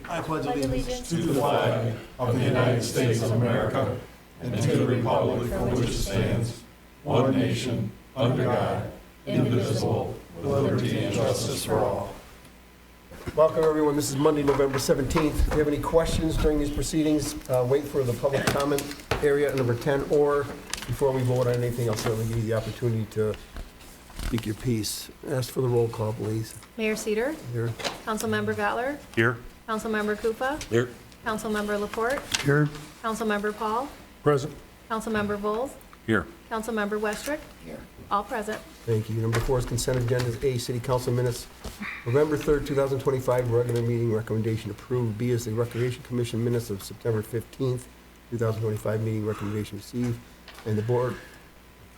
I pledge allegiance to the flag of the United States of America and to the republic for which it stands, one nation, under God, indivisible, with liberty and justice for all. Welcome, everyone. This is Monday, November 17th. If you have any questions during these proceedings, wait for the public comment area at number 10, or before we vote on anything, I'll certainly give you the opportunity to speak your piece. Ask for the roll call, please. Mayor Cedar, Here. Councilmember Gottler, Here. Councilmember Koufa, Here. Councilmember Laporte, Here. Councilmember Paul, Present. Councilmember Volz, Here. Councilmember Westrick. Here. All present. Thank you. Number 4 is consent agenda. A, City Council minutes, November 3rd, 2025, regular meeting recommendation approved. B is the Recreation Commission minutes of September 15th, 2025, meeting recommendation received. And the Board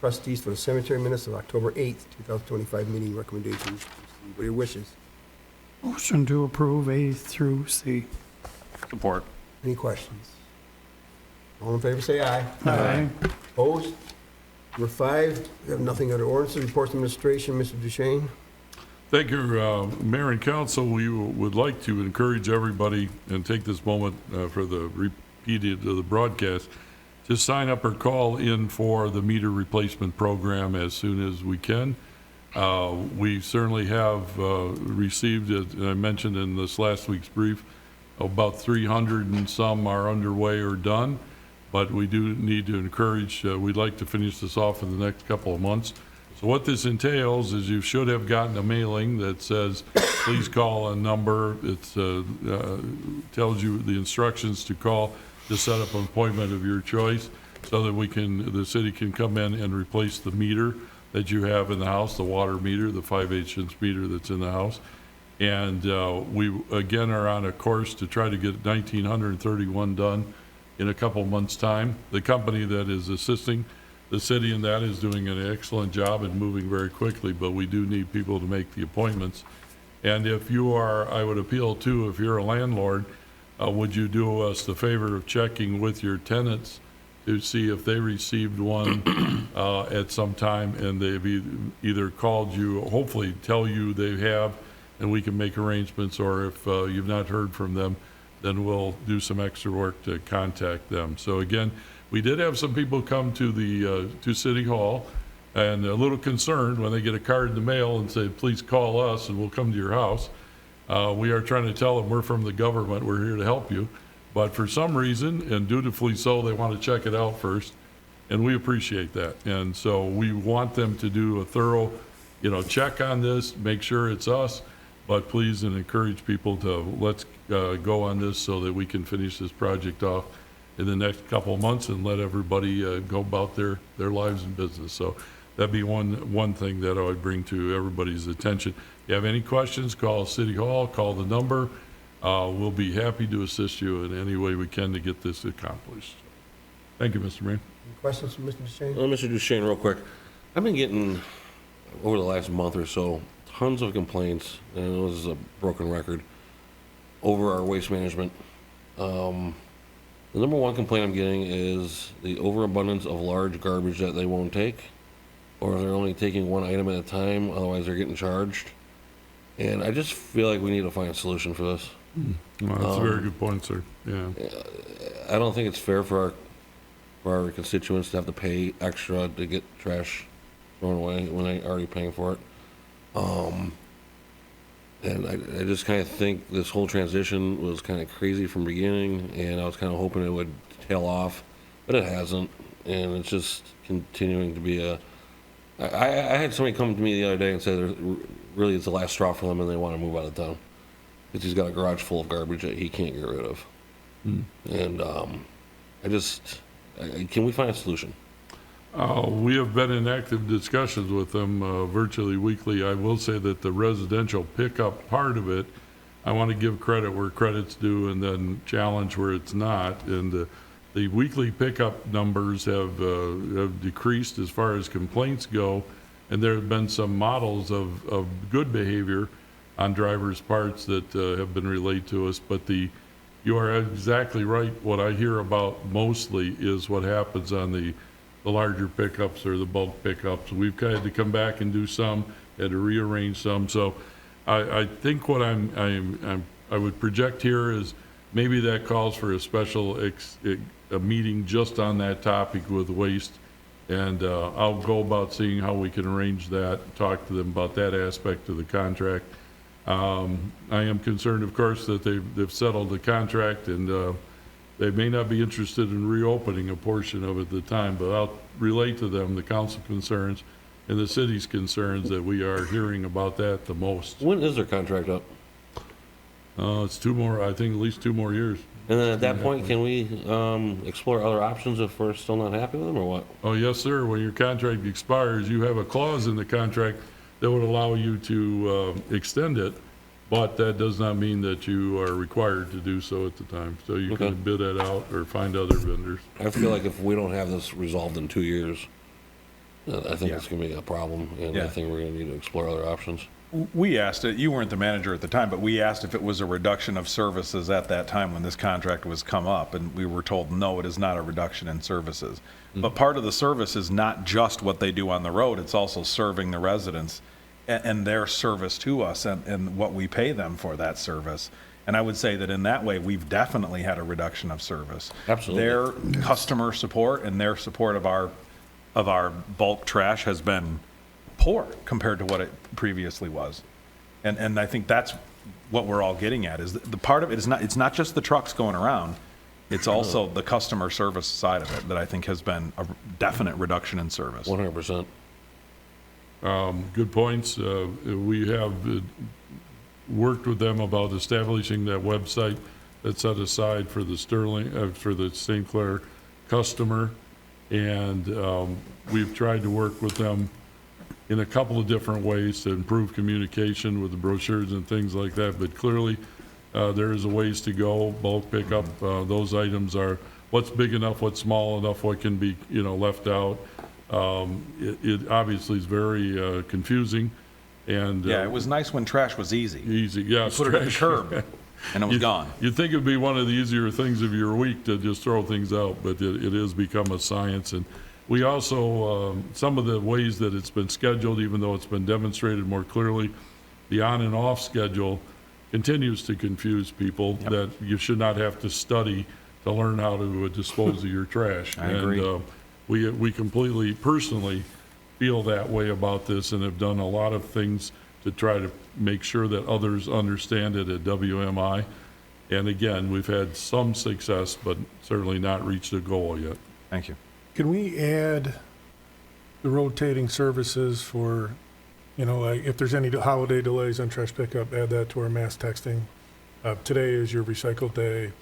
Trustees for the Cemetery minutes of October 8th, 2025, meeting recommendation received. What are your wishes? Motion to approve A through C. Support. Any questions? All in favor, say aye. Aye. Opposed? Number 5, we have nothing under ordinances. Reports of administration, Mr. Duchesne. Thank you, Mayor and Council. We would like to encourage everybody and take this moment for the repeated of the broadcast to sign up or call in for the meter replacement program as soon as we can. We certainly have received, as I mentioned in this last week's brief, about 300 and some are underway or done, but we do need to encourage, we'd like to finish this off in the next couple of months. So what this entails is you should have gotten a mailing that says, please call a number. It tells you the instructions to call to set up an appointment of your choice so that the city can come in and replace the meter that you have in the house, the water meter, the 5/8-inch meter that's in the house. And we, again, are on a course to try to get 1,931 done in a couple months' time. The company that is assisting the city in that is doing an excellent job and moving very quickly, but we do need people to make the appointments. And if you are, I would appeal to, if you're a landlord, would you do us the favor of checking with your tenants to see if they received one at some time and they've either called you, hopefully tell you they have, and we can make arrangements, or if you've not heard from them, then we'll do some extra work to contact them. So again, we did have some people come to the to City Hall and a little concerned when they get a card in the mail and say, please call us and we'll come to your house. We are trying to tell them we're from the government, we're here to help you. But for some reason, and dutifully so, they want to check it out first, and we appreciate that. And so we want them to do a thorough, check on this, make sure it's us, but please and encourage people to let's go on this so that we can finish this project off in the next couple of months and let everybody go about their lives and business. So that'd be one thing that I would bring to everybody's attention. If you have any questions, call City Hall, call the number. We'll be happy to assist you in any way we can to get this accomplished. Thank you, Mr. Mayor. Any questions from Mr. Duchesne? Mr. Duchesne, real quick. I've been getting, over the last month or so, tons of complaints, and this is a broken record, over our waste management. The number one complaint I'm getting is the overabundance of large garbage that they won't take, or they're only taking one item at a time, otherwise they're getting charged. And I just feel like we need to find a solution for this. Well, that's a very good point, sir. Yeah. I don't think it's fair for our constituents to have to pay extra to get trash thrown away when they're already paying for it. And I just kind of think this whole transition was kind of crazy from the beginning, and I was kind of hoping it would tail off, but it hasn't, and it's just continuing to be I had somebody come to me the other day and say really it's the last straw for them and they want to move out of town because he's got a garage full of garbage that he can't get rid of. And can we find a solution? We have been in active discussions with them virtually weekly. I will say that the residential pickup part of it, I want to give credit where credit's due and then challenge where it's not. And the weekly pickup numbers have decreased as far as complaints go, and there have been some models of good behavior on drivers' parts that have been relayed to us. But you are exactly right. What I hear about mostly is what happens on the larger pickups or the bulk pickups. We've had to come back and do some, had to rearrange some. So I think what I'm I would project here is maybe that calls for a special a meeting just on that topic with waste. And I'll go about seeing how we can arrange that, talk to them about that aspect of the contract. I am concerned, of course, that they've settled the contract, and they may not be interested in reopening a portion of it at the time, but I'll relate to them the council concerns and the city's concerns that we are hearing about that the most. When is their contract up? It's 2 more, I think at least 2 more years. And then at that point, can we explore other options if we're still not happy with them, or what? Oh, yes, sir. When your contract expires, you have a clause in the contract that would allow you to extend it, but that does not mean that you are required to do so at the time. So you Okay. can bid that out or find other vendors. I feel like if we don't have this resolved in 2 years, I think it's going to be a problem, and I Yeah. think we're going to need to explore other options. We asked it, you weren't the manager at the time, but we asked if it was a reduction of services at that time when this contract was come up, and we were told, no, it is not a reduction in services. But part of the service is not just what they do on the road, it's also serving the residents and their service to us and what we pay them for that service. And I would say that in that way, we've definitely had a reduction of service. Absolutely. Their customer support and their support of our bulk trash has been poor compared to what it previously was. And I think that's what we're all getting at, is the part of it is it's not just the trucks going around, it's also the customer service side of it that I think has been a definite reduction in service. 100%. Good points. We have worked with them about establishing that website that's set aside for the for the St. Clair customer. And we've tried to work with them in a couple of different ways to improve communication with the brochures and things like that. But clearly, there is a ways to go. Bulk pickup, those items are what's big enough, what's small enough, what can be, left out. It obviously is very confusing, and Yeah, it was nice when trash was easy. easy. Yes, Put it at the trash. curb and it was gone. You'd think it'd be one of the easier things of your week to just throw things out, but it has become a science. And we also, some of the ways that it's been scheduled, even though it's been demonstrated more clearly, the on and off schedule continues to confuse people, that you should not have to study to learn how to dispose of your trash. I agree. And we completely, personally feel that way about this, and have done a lot of things to try to make sure that others understand it at WMI. And again, we've had some success, but certainly not reached a goal yet. Thank you. Can we add the rotating services for, like if there's any holiday delays on trash pickup, add that to our mass texting? Today is your recycle day.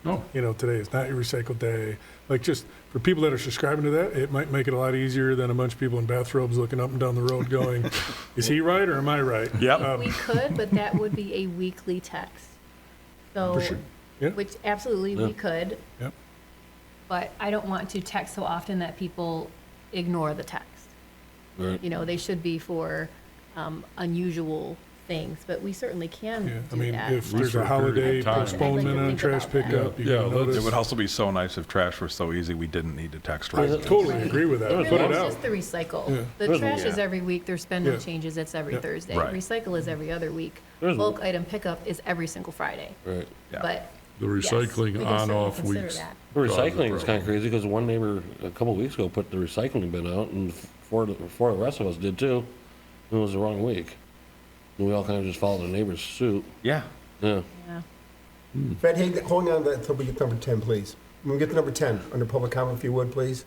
No, Today is not your recycle day. Like, just for people that are subscribing to that, it might make it a lot easier than a bunch of people in bathrobes looking up and down the road going, is he right or am I right? Yep. We could, but that would be a weekly text. So, For sure. Yeah. which absolutely we could, Yep. but I don't want to text so often that people ignore the text. Right. They should be for unusual things, but we certainly can Yeah, I do mean, that. if there's For a a period holiday of time. postponement I'd like to on think trash about that. pickup, you Yeah, can let's- notice. It would also be so nice if trash was so easy we didn't need to text right. Totally agree with that. Really, Put it it's out. just the recycle. Yeah. The trash is every week, there's been no Yeah. changes, it's every Yeah. Thursday. Right. Recycle is every other week. There's- Bulk item pickup is every single Friday. Right. Yeah. But the yes, recycling we can certainly on-off consider weeks. that. The causes a recycling is kind problem. of crazy, because one neighbor a couple of weeks ago put the recycling bin out, and four of the rest of us did too. It was the wrong week. And we all kind of just followed the neighbor's suit. Yeah. Yeah. Yeah. Fred, hey, hold on until we get to number 10, please. When we get to number 10, under public comment, if you would, please.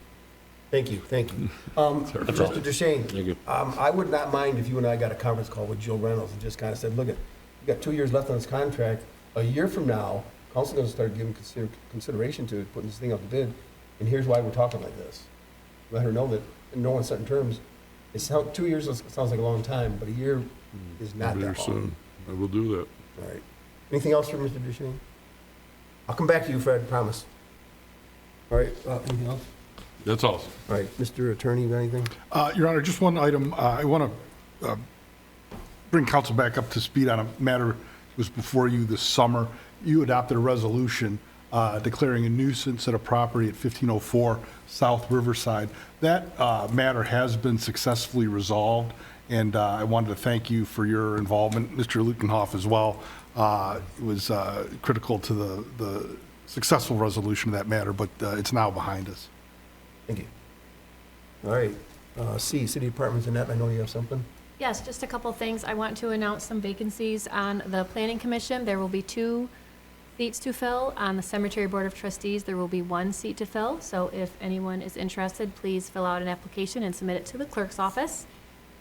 Thank you. Mr. DeShane, Thank you. I would not mind if you and I got a conference call with Jill Reynolds and just kind of said, look, we got 2 years left on this contract. A year from now, council's going to start giving consideration to putting this thing out to bid, and here's why we're talking like this. Let her know that in no uncertain terms, 2 years sounds like a long time, but a year is not Better that long. soon. I will do that. All right. Anything else for Mr. DeShane? I'll come back to you, Fred, promise. All right, anything else? That's all. All right, Mr. Attorney, you got anything? Your Honor, just one item. I want to bring council back up to speed on a matter that was before you this summer. You adopted a resolution declaring a nuisance at a property at 1504 South Riverside. That matter has been successfully resolved, and I wanted to thank you for your involvement, Mr. Lukenhoff as well. It was critical to the successful resolution of that matter, but it's now behind us. Thank you. All right. C, City Departments, Annette, I know you have something. Yes, just a couple things. I want to announce some vacancies on the Planning Commission. There will be 2 seats to fill. On the Cemetery Board of Trustees, there will be 1 seat to fill. So if anyone is interested, please fill out an application and submit it to the clerk's office.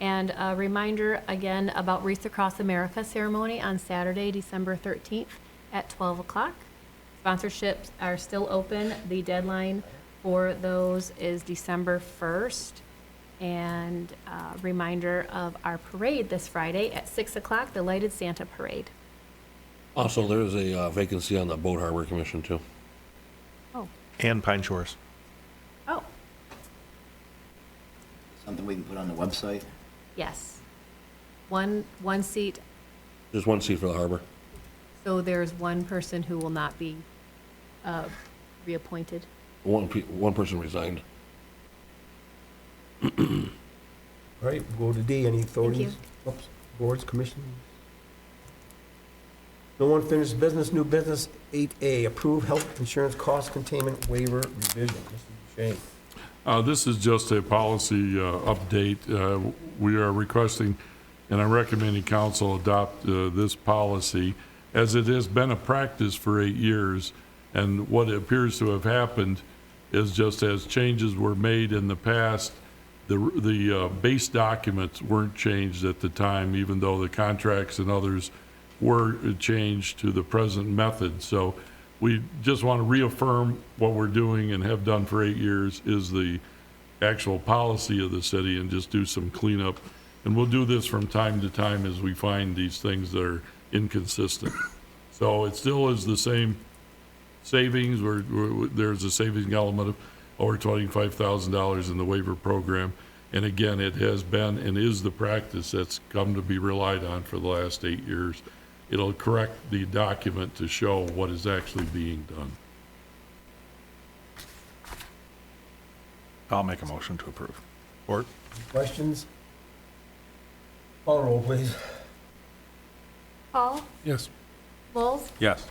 And a reminder again about Wreaths Across America ceremony on Saturday, December 13th at 12 o'clock. Sponsorships are still open. The deadline for those is December 1st. And reminder of our parade this Friday at 6 o'clock, the Lighted Santa Parade. Also, there is a vacancy on the Boat Harbor Commission, too. Oh, And Pine Shores. oh, Something we can put on the website? yes. One seat, Just 1 seat for the harbor. so there's 1 person who will not be reappointed. One person resigned. All right, we'll go to D, any authorities? you. Oops, Boards, commissions? No unfinished business, new business. 8A, approve health insurance cost containment waiver revision. Mr. Shane. This is just a policy update. We are requesting, and I'm recommending council adopt this policy, as it has been a practice for 8 years. And what appears to have happened is, just as changes were made in the past, the base documents weren't changed at the time, even though the contracts and others were changed to the present method. So we just want to reaffirm what we're doing and have done for 8 years is the actual policy of the city, and just do some cleanup. And we'll do this from time to time as we find these things that are inconsistent. So it still is the same savings, where there's a savings element of over $25,000 in the waiver program. And again, it has been and is the practice that's come to be relied on for the last 8 years. It'll correct the document to show what is actually being done. I'll make a motion to approve. Or Questions? Call the roll, please. Paul? Yes. Bowles? yes.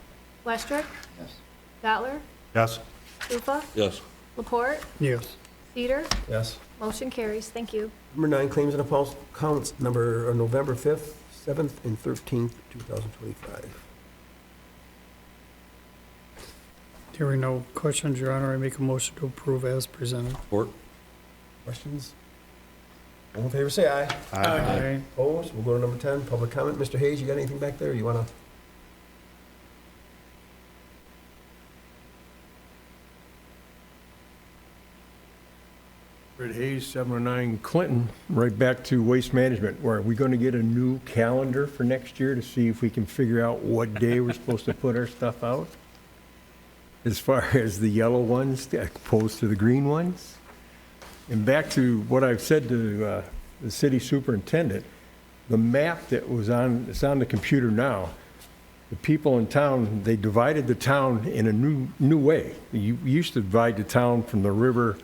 Westrick? Yes. Stotler? Yes. Lupa? Yes. Laporte? Yes. Cedar? Yes. Motion carries. Thank you. Number 9, claims and accounts, November 5th, 7th, and 13th, 2025. Hearing no questions, Your Honor, I make a motion to approve as presented. Support. Questions? All in favor, say aye. Aye. Opposed? We'll go to number 10, public comment. Mr. Hayes, you got anything back there? You want to? Fred Hayes, 709 Clinton, right back to waste management. Are we going to get a new calendar for next year to see if we can figure out what day we're supposed to put our stuff out? As far as the yellow ones opposed to the green ones? And back to what I've said to the city superintendent, the map that was it's on the computer now, the people in town, they divided the town in a new way. You used to divide the town from the river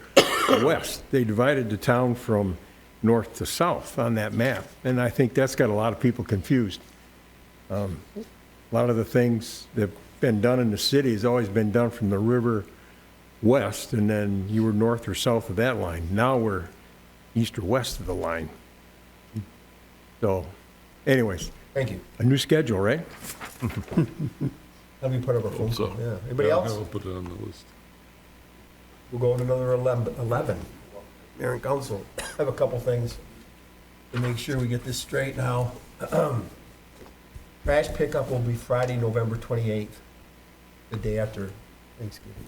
west. They divided the town from north to south on that map, and I think that's got a lot of people confused. A lot of the things that have been done in the city has always been done from the river west, and then you were north or south of that line. Now we're east or west of the line. So, anyways, Thank you. a new schedule, right? That'll be part of our phone So, call, yeah. Anybody yeah, else? I'll put it on the list. We'll go to another 11. Mayor and council, I have a couple things to make sure we get this straight now. Trash pickup will be Friday, November 28th, the day after Thanksgiving.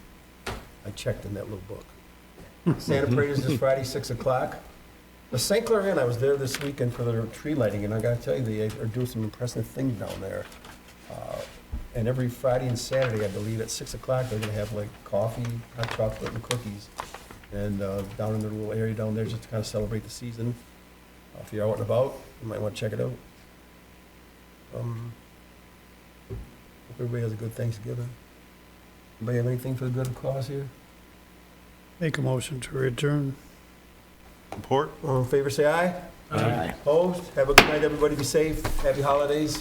I checked in that little book. Santa Parade is this Friday, 6 o'clock. The St. Clair Inn, I was there this weekend for their tree lighting, and I gotta tell you, they are doing some impressive things down there. And every Friday and Saturday, I believe, at 6 o'clock, they're gonna have like coffee, hot chocolate, and cookies. And down in their little area down there, just to kind of celebrate the season. If you're out and about, you might want to check it out. Hope everybody has a good Thanksgiving. Anybody have anything for the good of cause here? Make a motion to adjourn. Support? All in favor, say aye. Aye. Opposed? Have a good night, everybody. Be safe. Happy holidays.